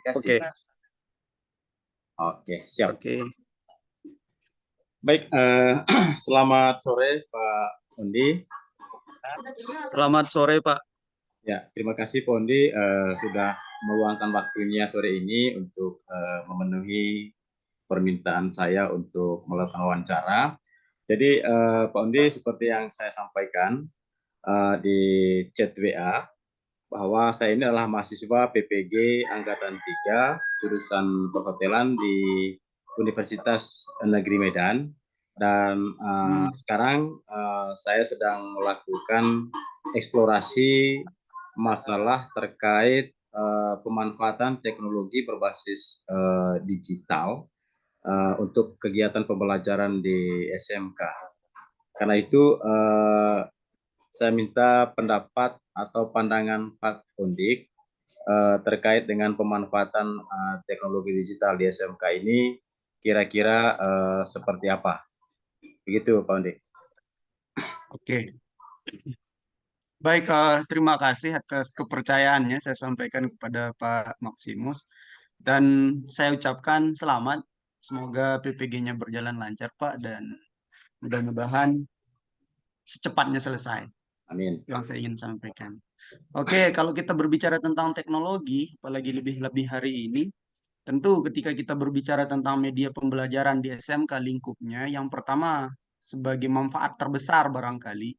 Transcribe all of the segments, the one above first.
komunikasi. Oke. Oke, siap. Oke. Baik, selamat sore Pak Ondi. Selamat sore Pak. Ya, terima kasih Pak Ondi sudah meluangkan waktunya sore ini untuk memenuhi permintaan saya untuk melakukan wawancara. Jadi Pak Ondi, seperti yang saya sampaikan di chat WA, bahwa saya ini adalah mahasiswa PPG Angkatan 3 jurusan perhotelan di Universitas Negeri Medan, dan sekarang saya sedang melakukan eksplorasi masalah terkait pemanfaatan teknologi berbasis digital untuk kegiatan pembelajaran di SMK. Karena itu saya minta pendapat atau pandangan Pak Undik terkait dengan pemanfaatan teknologi digital di SMK ini, kira-kira seperti apa? Begitu Pak Undik. Oke. Baik, terima kasih atas kepercayaannya saya sampaikan kepada Pak Maximus. Dan saya ucapkan selamat. Semoga PPG-nya berjalan lancar, Pak. Dan mudah-mudahan secepatnya selesai. Amin. Yang saya ingin sampaikan. Oke, kalau kita berbicara tentang teknologi, apalagi lebih-lebih hari ini, tentu ketika kita berbicara tentang media pembelajaran di SMK lingkupnya, yang pertama sebagai manfaat terbesar barangkali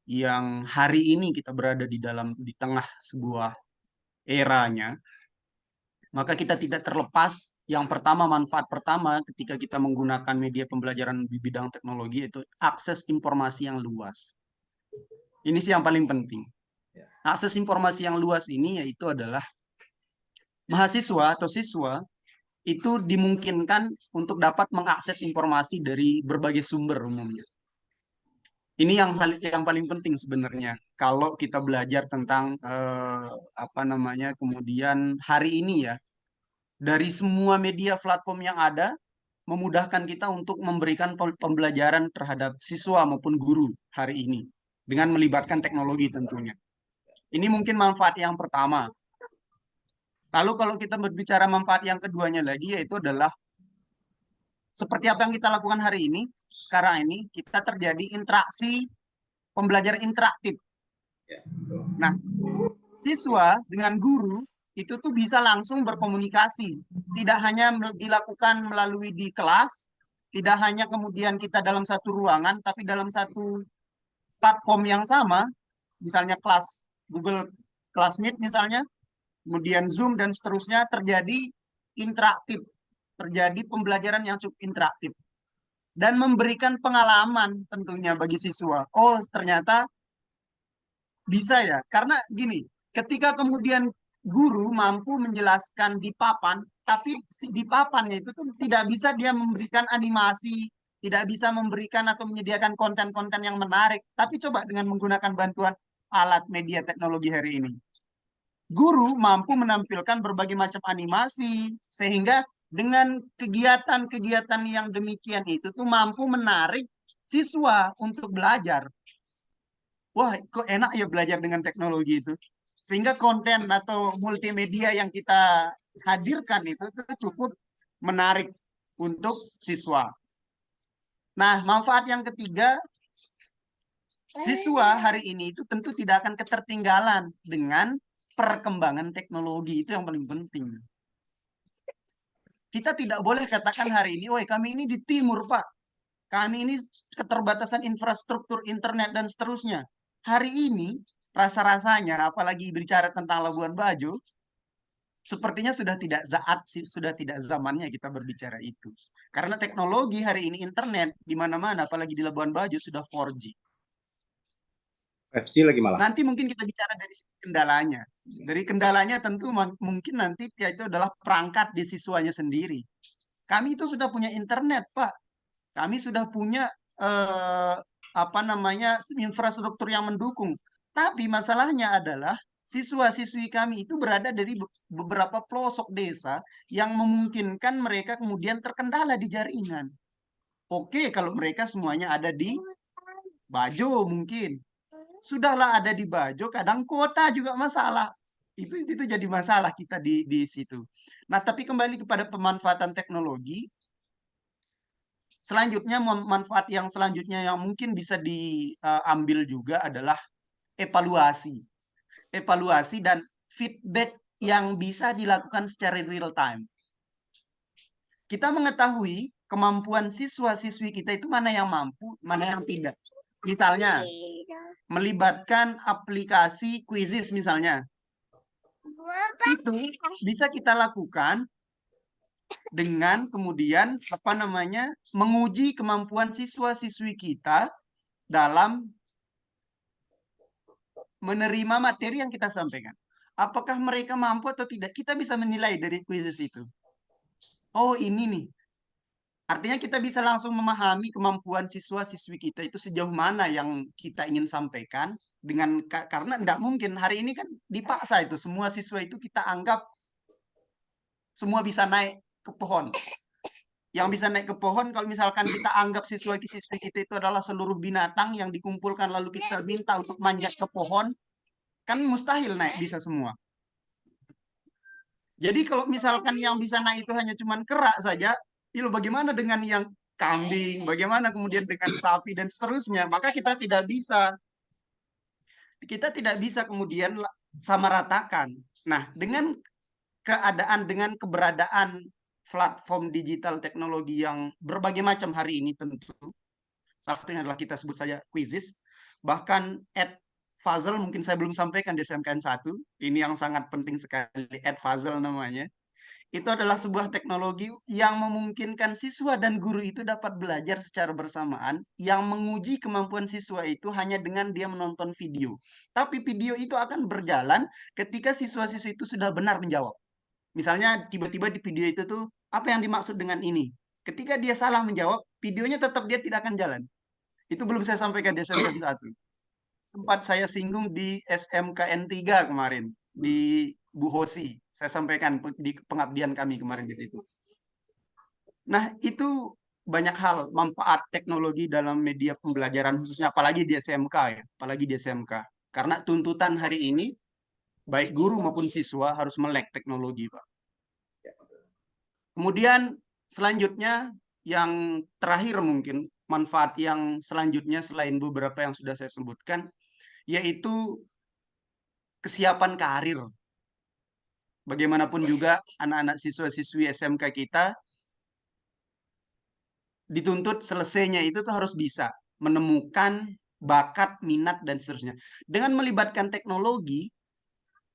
yang hari ini kita berada di tengah sebuah eranya, maka kita tidak terlepas yang pertama, manfaat pertama ketika kita menggunakan media pembelajaran di bidang teknologi itu akses informasi yang luas. Ini sih yang paling penting. Akses informasi yang luas ini yaitu adalah mahasiswa atau siswa itu dimungkinkan untuk dapat mengakses informasi dari berbagai sumber umumnya. Ini yang paling penting sebenarnya kalau kita belajar tentang kemudian hari ini ya, dari semua media platform yang ada memudahkan kita untuk memberikan pembelajaran terhadap siswa maupun guru hari ini dengan melibatkan teknologi tentunya. Ini mungkin manfaat yang pertama. Lalu kalau kita berbicara manfaat yang keduanya lagi, yaitu adalah seperti apa yang kita lakukan hari ini, sekarang ini kita terjadi interaksi pembelajaran interaktif. Nah, siswa dengan guru itu tuh bisa langsung berkomunikasi. Tidak hanya dilakukan melalui di kelas, tidak hanya kemudian kita dalam satu ruangan, tapi dalam satu platform yang sama, misalnya kelas Google Classmeet misalnya, kemudian Zoom dan seterusnya, terjadi interaktif, terjadi pembelajaran yang cukup interaktif dan memberikan pengalaman tentunya bagi siswa. Oh, ternyata bisa ya, karena gini, ketika kemudian guru mampu menjelaskan di papan, tapi di papannya itu tuh tidak bisa dia memberikan animasi, tidak bisa memberikan atau menyediakan konten-konten yang menarik. Tapi coba dengan menggunakan bantuan alat media teknologi hari ini, guru mampu menampilkan berbagai macam animasi, sehingga dengan kegiatan-kegiatan yang demikian itu tuh mampu menarik siswa untuk belajar. Wah, kok enak ya belajar dengan teknologi itu. Sehingga konten atau multimedia yang kita hadirkan itu cukup menarik untuk siswa. Nah, manfaat yang ketiga, siswa hari ini itu tentu tidak akan ketertinggalan dengan perkembangan teknologi. Itu yang paling penting. Kita tidak boleh katakan hari ini, woi kami ini di timur, Pak. Kami ini keterbatasan infrastruktur internet dan seterusnya. Hari ini rasa-rasanya, apalagi bicara tentang Labuan Bajo, sepertinya sudah tidak zamannya kita berbicara itu. Karena teknologi hari ini internet di mana-mana, apalagi di Labuan Bajo sudah 4G. 5G lagi malah. Nanti mungkin kita bicara dari kendalanya. Dari kendalanya tentu mungkin nanti itu adalah perangkat di siswanya sendiri. Kami itu sudah punya internet, Pak. Kami sudah punya infrastruktur yang mendukung. Tapi masalahnya adalah siswa-siswi kami itu berada dari beberapa pelosok desa yang memungkinkan mereka kemudian terkendala di jaringan. Oke, kalau mereka semuanya ada di Bajo mungkin. Sudahlah ada di Bajo, kadang kuota juga masalah. Itu jadi masalah kita di situ. Nah, tapi kembali kepada pemanfaatan teknologi, selanjutnya manfaat yang selanjutnya yang mungkin bisa diambil juga adalah evaluasi. Evaluasi dan feedback yang bisa dilakukan secara real time. Kita mengetahui kemampuan siswa-siswi kita itu mana yang mampu, mana yang tidak. Misalnya, melibatkan aplikasi quizzes misalnya. Itu bisa kita lakukan dengan kemudian menguji kemampuan siswa-siswi kita dalam menerima materi yang kita sampaikan. Apakah mereka mampu atau tidak? Kita bisa menilai dari quizzes itu. Oh, ini nih. Artinya kita bisa langsung memahami kemampuan siswa-siswi kita itu sejauh mana yang kita ingin sampaikan karena tidak mungkin hari ini kan dipaksa itu semua siswa itu kita anggap semua bisa naik ke pohon. Yang bisa naik ke pohon kalau misalkan kita anggap siswa-siswi kita itu adalah seluruh binatang yang dikumpulkan lalu kita minta untuk manjat ke pohon, kan mustahil naik bisa semua. Jadi kalau misalkan yang bisa naik itu hanya cuman kera saja, itu bagaimana dengan yang kambing, bagaimana kemudian dengan sapi dan seterusnya, maka kita tidak bisa kemudian sama ratakan. Nah, dengan keberadaan platform digital teknologi yang berbagai macam hari ini tentu, salah satunya adalah kita sebut saja quizzes, bahkan Edpuzzle mungkin saya belum sampaikan di SMKN 1, ini yang sangat penting sekali, Edpuzzle namanya. Itu adalah sebuah teknologi yang memungkinkan siswa dan guru itu dapat belajar secara bersamaan, yang menguji kemampuan siswa itu hanya dengan dia menonton video. Tapi video itu akan berjalan ketika siswa-siswa itu sudah benar menjawab. Misalnya tiba-tiba di video itu tuh, apa yang dimaksud dengan ini? Ketika dia salah menjawab, videonya tetap dia tidak akan jalan. Itu belum saya sampaikan di SMKN 1. Sempat saya singgung di SMKN 3 kemarin, di Bu Hosi. Saya sampaikan di pengabdian kami kemarin di situ. Nah, itu banyak hal manfaat teknologi dalam media pembelajaran khususnya apalagi di SMK ya, apalagi di SMK. Karena tuntutan hari ini baik guru maupun siswa harus melek teknologi, Pak. Kemudian selanjutnya yang terakhir mungkin manfaat yang selanjutnya selain beberapa yang sudah saya sebutkan yaitu kesiapan karir. Bagaimanapun juga anak-anak siswa-siswi SMK kita dituntut selesainya itu tuh harus bisa menemukan bakat, minat, dan seterusnya. Dengan melibatkan teknologi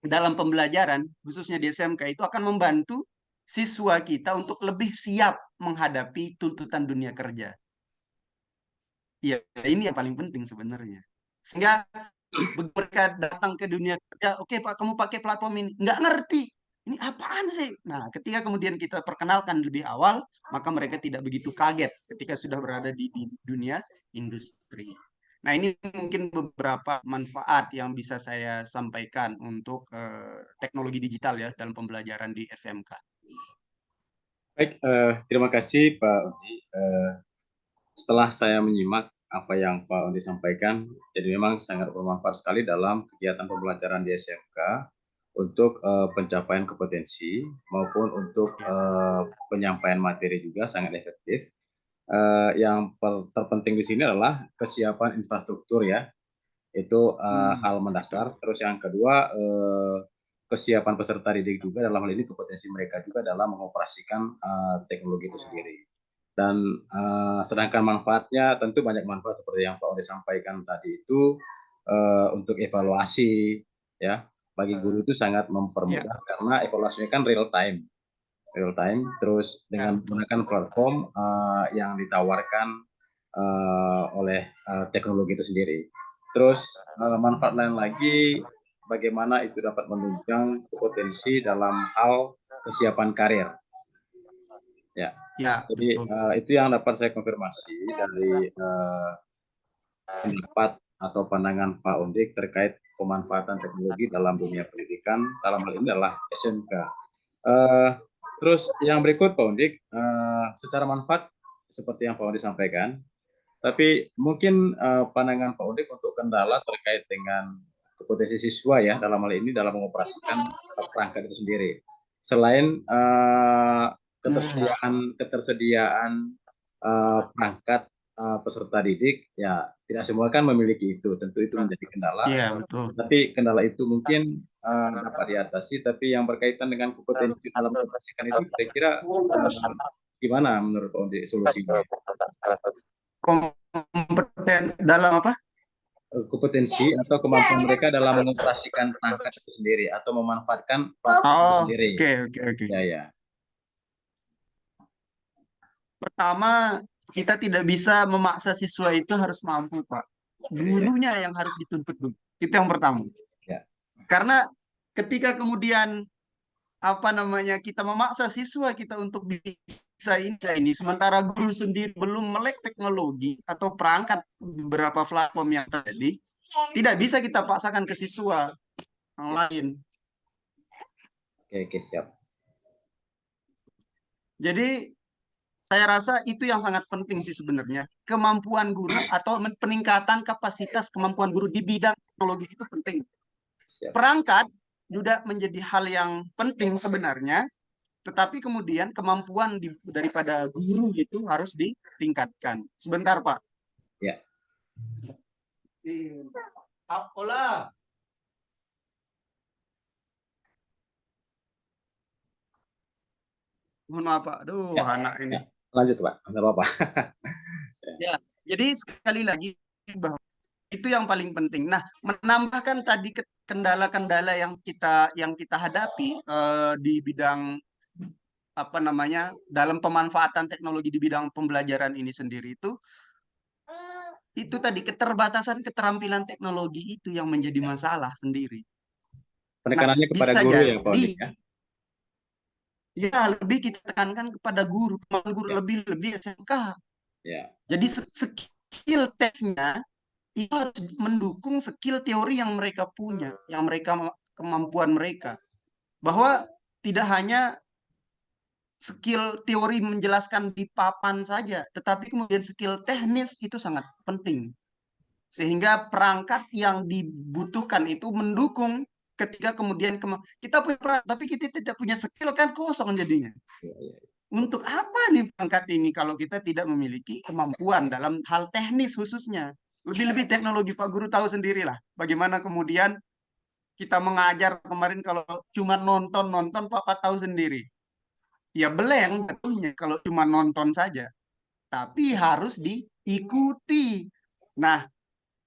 dalam pembelajaran, khususnya di SMK, itu akan membantu siswa kita untuk lebih siap menghadapi tuntutan dunia kerja. Ya, ini yang paling penting sebenarnya. Sehingga mereka datang ke dunia kerja, oke Pak, kamu pakai platform ini. Nggak ngerti. Ini apaan sih? Nah, ketika kemudian kita perkenalkan lebih awal, maka mereka tidak begitu kaget ketika sudah berada di dunia industri. Nah, ini mungkin beberapa manfaat yang bisa saya sampaikan untuk teknologi digital ya dalam pembelajaran di SMK. Baik, terima kasih Pak Undi. Setelah saya menyimak apa yang Pak Undi sampaikan, jadi memang sangat bermanfaat sekali dalam kegiatan pembelajaran di SMK untuk pencapaian kompetensi maupun untuk penyampaian materi juga sangat efektif. Yang terpenting di sini adalah kesiapan infrastruktur ya, itu hal mendasar. Terus yang kedua, kesiapan peserta didik juga dalam hal ini kompetensi mereka juga dalam mengoperasikan teknologi itu sendiri. Dan sedangkan manfaatnya tentu banyak manfaat seperti yang Pak Ode sampaikan tadi itu untuk evaluasi ya, bagi guru itu sangat mempermudah karena evaluasinya kan real time, terus dengan menggunakan platform yang ditawarkan oleh teknologi itu sendiri. Terus manfaat lain lagi bagaimana itu dapat menunjang potensi dalam hal kesiapan karir. Ya, jadi itu yang dapat saya konfirmasi dari pendapat atau pandangan Pak Undik terkait pemanfaatan teknologi dalam dunia pendidikan, dalam hal ini adalah SMK. Terus yang berikut Pak Undik, secara manfaat seperti yang Pak Undik sampaikan, tapi mungkin pandangan Pak Undik untuk kendala terkait dengan kompetensi siswa ya dalam hal ini dalam mengoperasikan perangkat itu sendiri. Selain ketersediaan perangkat peserta didik, ya tidak semua kan memiliki itu. Tentu itu menjadi kendala. Iya, betul. Tapi kendala itu mungkin dapat diatasi. Tapi yang berkaitan dengan kompetensi dalam mengoperasikan itu, kira-kira gimana menurut Pak Undi solusinya? Kompeten dalam apa? Kompetensi atau kemampuan mereka dalam mengoperasikan perangkat itu sendiri atau memanfaatkan platform itu Oh, sendiri. oke. Ya, ya. Pertama, kita tidak bisa memaksa siswa itu harus mampu, Pak. Gurunya yang harus dituntut dulu. Itu yang pertama. Ya. Karena ketika kemudian kita memaksa siswa kita untuk bisa ini, sementara guru sendiri belum melek teknologi atau perangkat beberapa platform yang tadi, tidak bisa kita paksakan ke siswa yang lain. Oke, siap. Jadi saya rasa itu yang sangat penting sih sebenarnya. Kemampuan guru atau peningkatan kapasitas kemampuan guru di bidang teknologi itu penting. Siap. Perangkat juga menjadi hal yang penting sebenarnya, tetapi kemudian kemampuan daripada guru itu harus ditingkatkan. Sebentar, Pak. Ya. Olah. Mohon maaf, Pak. Aduh, Ya. anak ini. Ya. Lanjut, Pak. Tidak apa-apa. Ya, jadi sekali lagi bahwa itu yang paling penting. Nah, menambahkan tadi kendala-kendala yang kita hadapi di bidang dalam pemanfaatan teknologi di bidang pembelajaran ini sendiri itu tadi keterbatasan keterampilan teknologi itu yang menjadi masalah sendiri. Nah, Penekanannya kepada bisa guru ya, Pak Undi, jadi ya. ya lebih kita tekankan kepada guru, guru Ya. lebih SMK. Ya. Jadi skill tesnya itu harus mendukung skill teori yang mereka punya, yang kemampuan mereka. Bahwa tidak hanya skill teori menjelaskan di papan saja, tetapi kemudian skill teknis itu sangat penting. Sehingga perangkat yang dibutuhkan itu mendukung ketika kemudian kita punya perangkat, tapi kita tidak punya skill, kan kosong jadinya. Ya. Untuk apa nih perangkat ini kalau kita tidak memiliki kemampuan dalam hal teknis khususnya? Lebih-lebih teknologi, Pak Guru tahu sendirilah bagaimana kemudian kita mengajar kemarin kalau cuma nonton Papa tahu sendiri. Ya beleng jatuhnya kalau cuma nonton saja. Tapi harus diikuti. Nah,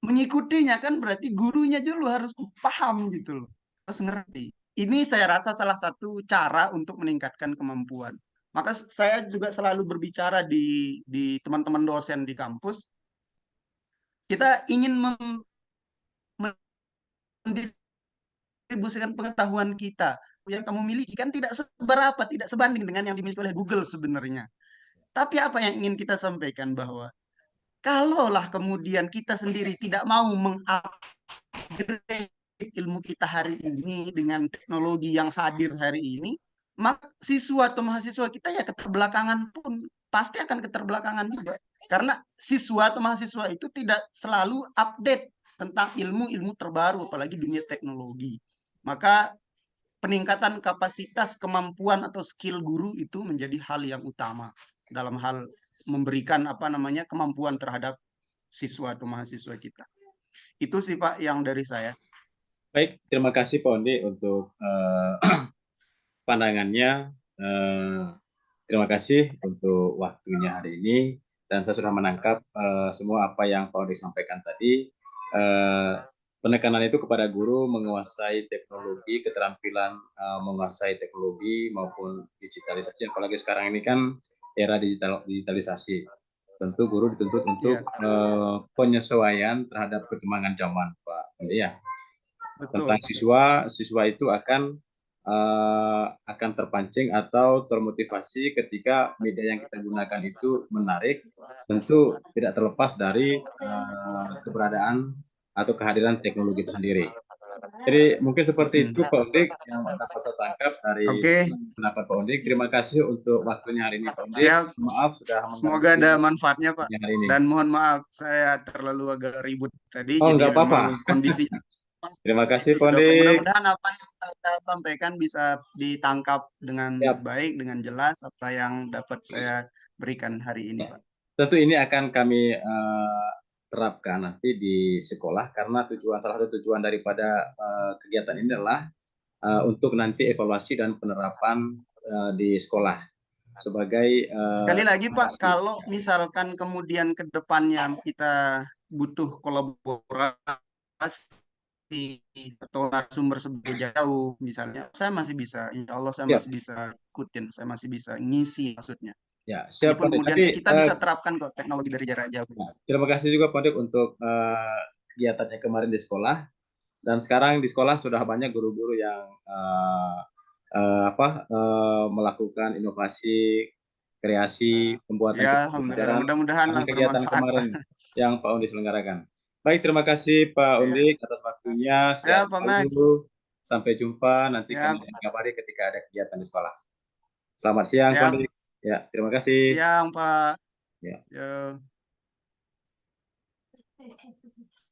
mengikutinya kan berarti gurunya dulu harus paham gitu loh. Harus ngerti. Ini saya rasa salah satu cara untuk meningkatkan kemampuan. Maka saya juga selalu berbicara di teman-teman dosen di kampus. Kita ingin mendistribusikan pengetahuan kita yang kamu miliki kan tidak seberapa, tidak sebanding dengan yang dimiliki oleh Google sebenarnya. Tapi apa yang ingin kita sampaikan bahwa kalaulah kemudian kita sendiri tidak mau mengupgrade ilmu kita hari ini dengan teknologi yang hadir hari ini, maka siswa atau mahasiswa kita ya keterbelakangan pun pasti akan keterbelakangan juga. Karena siswa atau mahasiswa itu tidak selalu update tentang ilmu-ilmu terbaru, apalagi dunia teknologi. Maka peningkatan kapasitas kemampuan atau skill guru itu menjadi hal yang utama dalam hal memberikan kemampuan terhadap siswa atau mahasiswa kita. Itu sih Pak yang dari saya. Baik, terima kasih Pak Undi untuk pandangannya. Terima kasih untuk waktunya hari ini dan saya sudah menangkap semua apa yang Pak Undi sampaikan tadi. Penekanan itu kepada guru menguasai teknologi, keterampilan menguasai teknologi maupun digitalisasi. Apalagi sekarang ini kan era digitalisasi. Tentu guru dituntut untuk penyesuaian terhadap perkembangan zaman, Pak Undi ya. Tentang siswa itu akan terpancing atau termotivasi ketika media yang kita gunakan itu menarik, tentu tidak terlepas dari keberadaan atau kehadiran teknologi itu sendiri. Jadi mungkin seperti itu Pak Undik yang dapat saya tangkap dari pendapat Pak Undik. Terima kasih untuk waktunya hari ini Pak Undik. Maaf sudah semoga ada manfaatnya Pak. Dan mohon maaf saya terlalu agak ribut tadi. Oh, nggak apa-apa. Kondisi Terima kasih Itu Pak sudah Pak. Ondik. Mudah-mudahan apa yang saya sampaikan bisa ditangkap dengan Siap. baik, dengan jelas apa yang dapat saya berikan hari ini, Ya. Pak. Tentu ini akan kami terapkan nanti di sekolah karena salah satu tujuan daripada kegiatan ini adalah untuk nanti evaluasi dan penerapan di sekolah sebagai Sekali lagi, Pak, rekomendasi. kalau misalkan kemudian ke depannya kita butuh kolaborasi atau sumber sebagai jauh, misalnya, saya masih bisa, insya Allah saya Siap. masih bisa ikutin, saya masih bisa ngisi maksudnya. Ya, siap Meskipun Pak Ondik. kemudian Nanti kita bisa terapkan kok teknologi dari jarak jauh. ya, terima kasih juga Pak Ondik untuk kegiatannya kemarin di sekolah. Dan sekarang di sekolah sudah banyak guru-guru yang melakukan inovasi, kreasi, pembuatan Ya, kegiatan alhamdulillah. pembelajaran Mudah-mudahan karena lah kegiatan bermanfaat, Pak. kemarin yang Pak Undi selenggarakan. Baik, terima kasih Pak Ya, Undi atas waktunya. ya Sehat Pak Max. selalu. Sampai jumpa. Nanti Ya, kami akan kabari ketika ada kegiatan di sekolah. Selamat siang, Pak ya, Undi. Ya, terima kasih. siang, Pak. Ya. Ya.